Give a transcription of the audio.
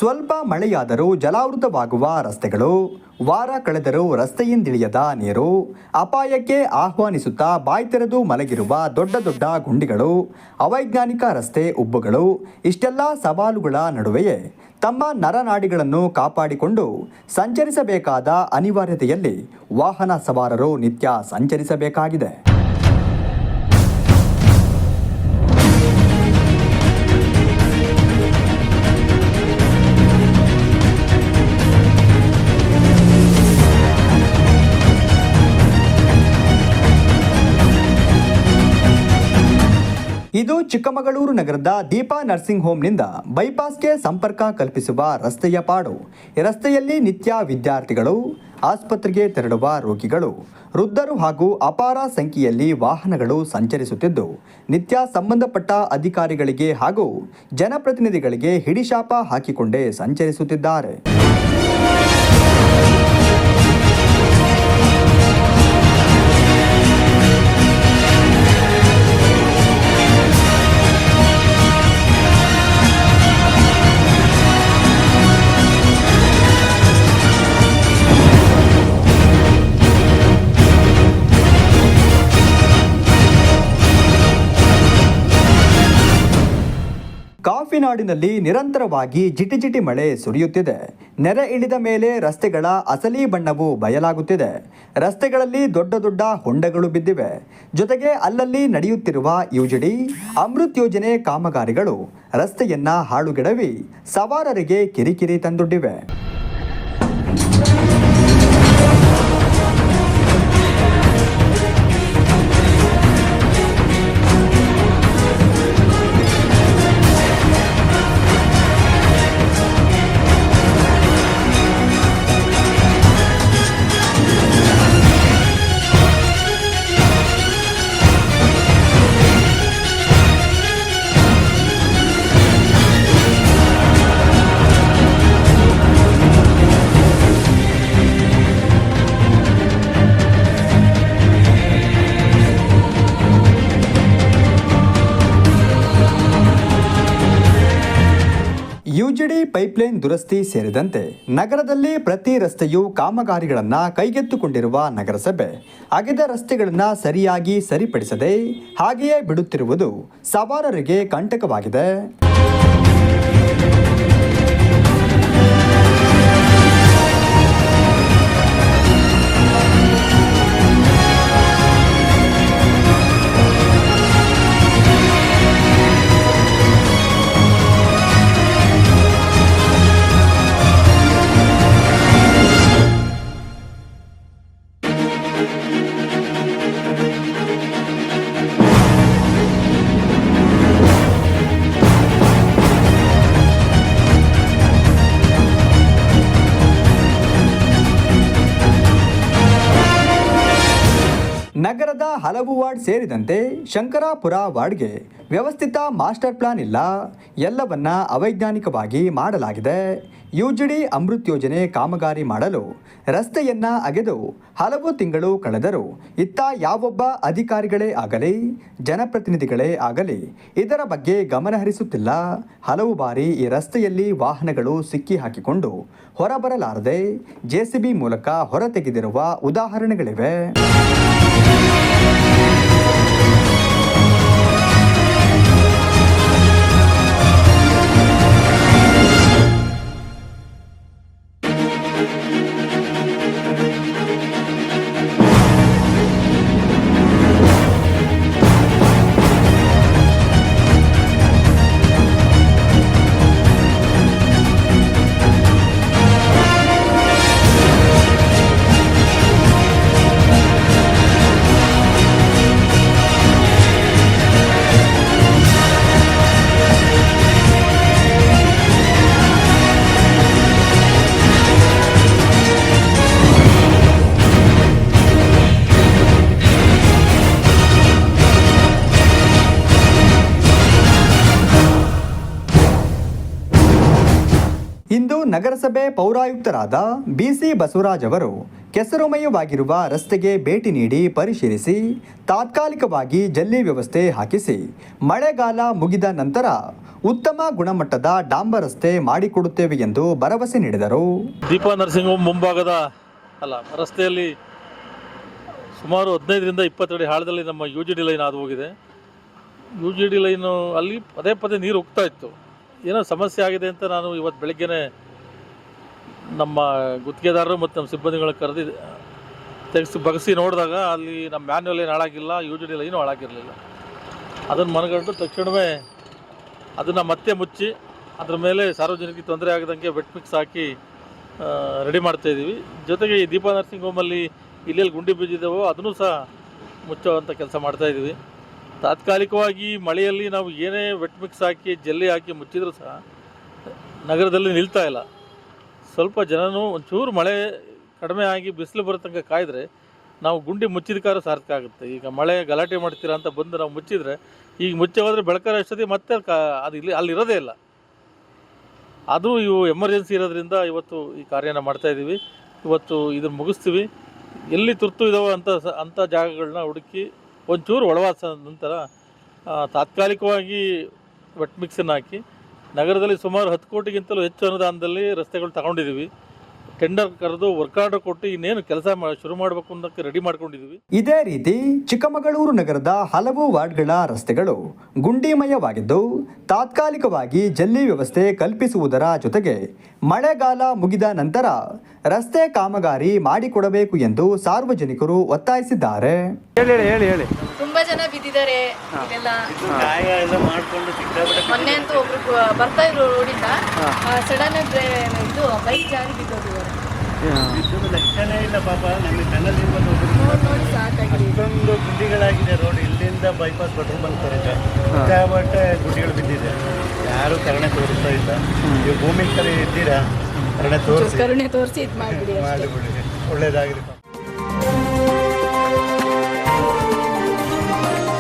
ಸ್ವಲ್ಪ ಮಳೆಯಾದರೂ ಜಲಾವೃತವಾಗುವ ರಸ್ತೆಗಳು, ವಾರ ಕಳೆದರೂ ರಸ್ತೆಯಿಂದಿಳಿಯದ ನೀರು, ಅಪಾಯಕ್ಕೆ ಆಹ್ವಾನಿಸುತ್ತಾ ಬಾಯ್ತೆರೆದು ಮಲಗಿರುವ ದೊಡ್ಡ ದೊಡ್ಡ ಗುಂಡಿಗಳು, ಅವೈಜ್ಞಾನಿಕ ರಸ್ತೆ ಉಬ್ಬುಗಳು, ಇಷ್ಟೆಲ್ಲ ಸವಾಲುಗಳ ನಡುವೆಯೇ ತಮ್ಮ ನರನಾಡಿಗಳನ್ನು ಕಾಪಾಡಿಕೊಂಡು ಸಂಚರಿಸಬೇಕಾದ ಅನಿವಾರ್ಯತೆಯಲ್ಲಿ ವಾಹನ ಸವಾರರು ನಿತ್ಯ ಸಂಚರಿಸಬೇಕಾಗಿದೆ. ಇದು ಚಿಕ್ಕಮಗಳೂರು ನಗರದ ದೀಪಾ ನರ್ಸಿಂಗ್ ಹೋಮ್ನಿಂದ ಬೈಪಾಸ್ಗೆ ಸಂಪರ್ಕ ಕಲ್ಪಿಸುವ ರಸ್ತೆಯ ಪಾಡು. ಈ ರಸ್ತೆಯಲ್ಲಿ ನಿತ್ಯ ವಿದ್ಯಾರ್ಥಿಗಳು, ಆಸ್ಪತ್ರೆಗೆ ತೆರಳುವ ರೋಗಿಗಳು, ವೃದ್ಧರು ಹಾಗೂ ಅಪಾರ ಸಂಖ್ಯೆಯಲ್ಲಿ ವಾಹನಗಳು ಸಂಚರಿಸುತ್ತಿದ್ದು, ನಿತ್ಯ ಸಂಬಂಧಪಟ್ಟ ಅಧಿಕಾರಿಗಳಿಗೆ ಹಾಗೂ ಜನಪ್ರತಿನಿಧಿಗಳಿಗೆ ಹಿಡಿಶಾಪ ಹಾಕಿಕೊಂಡೇ ಸಂಚರಿಸುತ್ತಿದ್ದಾರೆ. ಕಾಫಿನಾಡಿನಲ್ಲಿ ನಿರಂತರವಾಗಿ ಜಿಟಿಜಿಟಿ ಮಳೆ ಸುರಿಯುತ್ತಿದೆ. ನೆರೆ ಇಳಿದ ಮೇಲೆ ರಸ್ತೆಗಳ ಅಸಲಿ ಬಣ್ಣವು ಬಯಲಾಗುತ್ತಿದೆ. ರಸ್ತೆಗಳಲ್ಲಿ ದೊಡ್ಡ ದೊಡ್ಡ ಹೊಂಡಗಳು ಬಿದ್ದಿವೆ. ಜೊತೆಗೆ ಅಲ್ಲಲ್ಲಿ ನಡೆಯುತ್ತಿರುವ ಯುಜಿಡಿ ಅಮೃತ್ ಯೋಜನೆ ಕಾಮಗಾರಿಗಳು ರಸ್ತೆಯನ್ನ ಹಾಳುಗೆಡವಿ ಸವಾರರಿಗೆ ಕಿರಿಕಿರಿ ತಂದೊಡ್ಡಿವೆ. ಯುಜಿಡಿ ಪೈಪ್ಲೈನ್ ದುರಸ್ತಿ ಸೇರಿದಂತೆ ನಗರದಲ್ಲಿ ಪ್ರತಿ ರಸ್ತೆಯೂ ಕಾಮಗಾರಿಗಳನ್ನು ಕೈಗೆತ್ತಿಕೊಂಡಿರುವ ನಗರಸಭೆ ಅಗೆದ ರಸ್ತೆಗಳನ್ನು ಸರಿಯಾಗಿ ಸರಿಪಡಿಸದೆ ಹಾಗೆಯೇ ಬಿಡುತ್ತಿರುವುದು ಸವಾರರಿಗೆ ಕಂಟಕವಾಗಿದೆ. ನಗರದ ಹಲವು ವಾರ್ಡ್ ಸೇರಿದಂತೆ ಶಂಕರಾಪುರ ವಾರ್ಡ್ಗೆ ವ್ಯವಸ್ಥಿತ ಮಾಸ್ಟರ್ ಪ್ಲಾನ್ ಇಲ್ಲ. ಎಲ್ಲವನ್ನ ಅವೈಜ್ಞಾನಿಕವಾಗಿ ಮಾಡಲಾಗಿದೆ. ಯುಜಿಡಿ ಅಮೃತ್ ಯೋಜನೆ ಕಾಮಗಾರಿ ಮಾಡಲು ರಸ್ತೆಯನ್ನ ಅಗೆದು ಹಲವು ತಿಂಗಳು ಕಳೆದರೂ ಇತ್ತ ಯಾವೊಬ್ಬ ಅಧಿಕಾರಿಗಳೇ ಆಗಲಿ ಜನಪ್ರತಿನಿಧಿಗಳೇ ಆಗಲಿ ಇದರ ಬಗ್ಗೆ ಗಮನಹರಿಸುತ್ತಿಲ್ಲ. ಹಲವು ಬಾರಿ ಈ ರಸ್ತೆಯಲ್ಲಿ ವಾಹನಗಳು ಸಿಕ್ಕಿ ಹಾಕಿಕೊಂಡು ಹೊರಬರಲಾರದೆ ಜೆಸಿಬಿ ಮೂಲಕ ಹೊರತೆಗೆದಿರುವ ಉದಾಹರಣೆಗಳಿವೆ. ಇಂದು ನಗರಸಭೆ ಪೌರಾಯುಕ್ತರಾದ ಬಿಸಿ ಬಸವರಾಜ್ ಅವರು ಕೆಸರುಮಯವಾಗಿರುವ ರಸ್ತೆಗೆ ಭೇಟಿ ನೀಡಿ ಪರಿಶೀಲಿಸಿ ತಾತ್ಕಾಲಿಕವಾಗಿ ಜಲ್ಲಿ ವ್ಯವಸ್ಥೆ ಹಾಕಿಸಿ ಮಳೆಗಾಲ ಮುಗಿದ ನಂತರ ಉತ್ತಮ ಗುಣಮಟ್ಟದ ಡಾಂಬರ್ ರಸ್ತೆ ಮಾಡಿಕೊಡುತ್ತೇವೆ ಎಂದು ಭರವಸೆ ನೀಡಿದರು. ದೀಪಾ ನರ್ಸಿಂಗ್ ಹೋಮ್ ಮುಂಭಾಗದ ರಸ್ತೆಯಲ್ಲಿ ಸುಮಾರು 15ರಿಂದ 20 ಅಡಿ ಆಳದಲ್ಲಿ ನಮ್ಮ UGD ಲೈನ್ ಹಾದು ಹೋಗಿದೆ. UGD ಲೈನು ಅಲ್ಲಿ ಪದೇ ಪದೇ ನೀರು ಉಗ್ತಾ ಇತ್ತು. ಏನೋ ಸಮಸ್ಯೆ ಆಗಿದೆ ಅಂತ ನಾನು ಇವತ್ತು ಬೆಳಗ್ಗೆನೇ ನಮ್ಮ ಗುತ್ತಿಗೆದಾರರು ಮತ್ತು ನಮ್ಮ ಸಿಬ್ಬಂದಿಗಳನ್ನ ಕರೆದು ಬಗ್ಸಿ ನೋಡಿದಾಗ ಅಲ್ಲಿ ನಮ್ಮ ಮ್ಯಾನ್ಯುವಲ್ ಏನು ಹಾಳಾಗಿಲ್ಲ, UGD ಲೈನು ಹಾಳಾಗಿರಲಿಲ್ಲ. ಅದನ್ನು ಮನಗಂಡು ತಕ್ಷಣವೇ ಅದನ್ನು ಮತ್ತೆ ಮುಚ್ಚಿ ಅದ್ರ ಮೇಲೆ ಸಾರ್ವಜನಿಕರಿಗೆ ತೊಂದರೆ ಆಗದಂಗೆ ವೆಟ್ ಮಿಕ್ಸ್ ಹಾಕಿ ರೆಡಿ ಮಾಡ್ತಾಯಿದ್ದೀವಿ. ಜೊತೆಗೆ ಈ ದೀಪಾ ನರ್ಸಿಂಗ್ ಹೋಮಲ್ಲಿ ಎಲ್ಲೆಲ್ಲಿ ಗುಂಡಿ ಬಿದ್ದಿದ್ದಾವೋ ಅದನ್ನು ಸಹ ಮುಚ್ಚುವಂಥ ಕೆಲಸ ಮಾಡ್ತಾಯಿದ್ದೀವಿ. ತಾತ್ಕಾಲಿಕವಾಗಿ ಮಳೆಯಲ್ಲಿ ನಾವು ಏನೇ ವೆಟ್ ಮಿಕ್ಸ್ ಹಾಕಿ ಜಲ್ಲಿ ಹಾಕಿ ಮುಚ್ಚಿದರೂ ಸಹ ನಗರದಲ್ಲಿ ನಿಲ್ತಾ ಇಲ್ಲ. ಸ್ವಲ್ಪ ಜನನು ಒಂಚೂರು ಮಳೆ ಕಡಿಮೆ ಆಗಿ ಬಿಸಿಲು ಬರೋ ತನಕ ಕಾಯ್ದರೆ ನಾವು ಗುಂಡಿ ಮುಚ್ಚಿದಕ್ಕಾರ ಸಾರ್ಥಕ ಆಗುತ್ತೆ. ಈಗ ಮಳೆ ಗಲಾಟೆ ಮಾಡ್ತೀರಾ ಅಂತ ಬಂದು ನಾವು ಮುಚ್ಚಿದರೆ ಈಗ ಮುಚ್ಚೆ ಹೋದರೆ ಬೆಳಕರ ಅಷ್ಟೊತ್ತಿಗೆ ಮತ್ತೆ ಅದು ಅಲ್ಲಿರೋದೇ ಇಲ್ಲ. ಅದು ಇವು ಎಮರ್ಜೆನ್ಸಿ ಇರೋದ್ರಿಂದ ಇವತ್ತು ಈ ಕಾರ್ಯನ ಮಾಡ್ತಾಯಿದ್ದೀವಿ. ಇವತ್ತು ಇದನ್ನು ಮುಗಿಸ್ತೀವಿ. ಎಲ್ಲಿ ತುರ್ತು ಇದಾವೋ ಅಂಥ ಜಾಗಗಳನ್ನ ಹುಡುಕಿ ಒಂಚೂರು ಒಳವಾಸ ನಂತರ ತಾತ್ಕಾಲಿಕವಾಗಿ ವೆಟ್ ಮಿಕ್ಸನ್ನು ಹಾಕಿ ನಗರದಲ್ಲಿ ಸುಮಾರು 10 ಕೋಟಿಗಿಂತಲೂ ಹೆಚ್ಚು ಅನುದಾನದಲ್ಲಿ ರಸ್ತೆಗಳು ತಗೊಂಡಿದ್ದೀವಿ. ಟೆಂಡರ್ ಕರೆದು ವರ್ಕ್ ಆರ್ಡರ್ ಕೊಟ್ಟು ಇನ್ನೇನು ಕೆಲಸ ಶುರು ಮಾಡಬೇಕು ಅನ್ನೋಕ್ಕೆ ರೆಡಿ ಮಾಡ್ಕೊಂಡಿದ್ದೀವಿ. ಇದೇ ರೀತಿ ಚಿಕ್ಕಮಗಳೂರು ನಗರದ ಹಲವು ವಾರ್ಡ್ಗಳ ರಸ್ತೆಗಳು ಗುಂಡಿಮಯವಾಗಿದ್ದು ತಾತ್ಕಾಲಿಕವಾಗಿ ಜಲ್ಲಿ ವ್ಯವಸ್ಥೆ ಕಲ್ಪಿಸುವುದರ ಜೊತೆಗೆ ಮಳೆಗಾಲ ಮುಗಿದ ನಂತರ ರಸ್ತೆ ಕಾಮಗಾರಿ ಮಾಡಿಕೊಡಬೇಕು ಎಂದು ಸಾರ್ವಜನಿಕರು ಒತ್ತಾಯಿಸಿದ್ದಾರೆ. ಹೇಳಿ ತುಂಬಾ ಜನ ಬಿದ್ದಿದ್ದಾರೆ. ಮೊನ್ನೆ ಅಂತೂ ಒಬ್ರು ಬರ್ತಾ ಇದ್ರು ರೋಡಿಂದ ಸಡನ್ ಇದು ಬೈಕ್ ಜಾರಿ ಬಿದ್ದೋಗಿದ್ದಾರೆ. ಲಕ್ಷಣೇ ಇಲ್ಲ ಪಾಪ. ನಮಗೆ ಕಣ್ಣಲ್ಲಿ ನೋಡಿ ಸಾಕಾಗಿದೆ. ಇಷ್ಟೊಂದು ಗುಡ್ಡಿಗಳಾಗಿದೆ ರೋಡ್. ಇಲ್ಲಿಂದ ಬೈಪಾಸ್ ಪೆಟ್ರೋಲ್ ಬಂಕ್ ಬರುತ್ತೆ, ಸಿಕ್ಕಾಪಟ್ಟೆ ಗುಡ್ಡಿಗಳು ಬಿದ್ದಿದೆ. ಯಾರು ಕರುಣೆ ತೋರಿಸ್ತಾ ಇಲ್ಲ. ನೀವು ಭೂಮಿ ಕರೆ ಇದ್ದೀರಾ, ಕರುಣೆ ತೋರಿಸಿ ಇದು ಮಾಡಿಬಿಡಿ. ಒಳ್ಳೇದಾಗಿದೆ.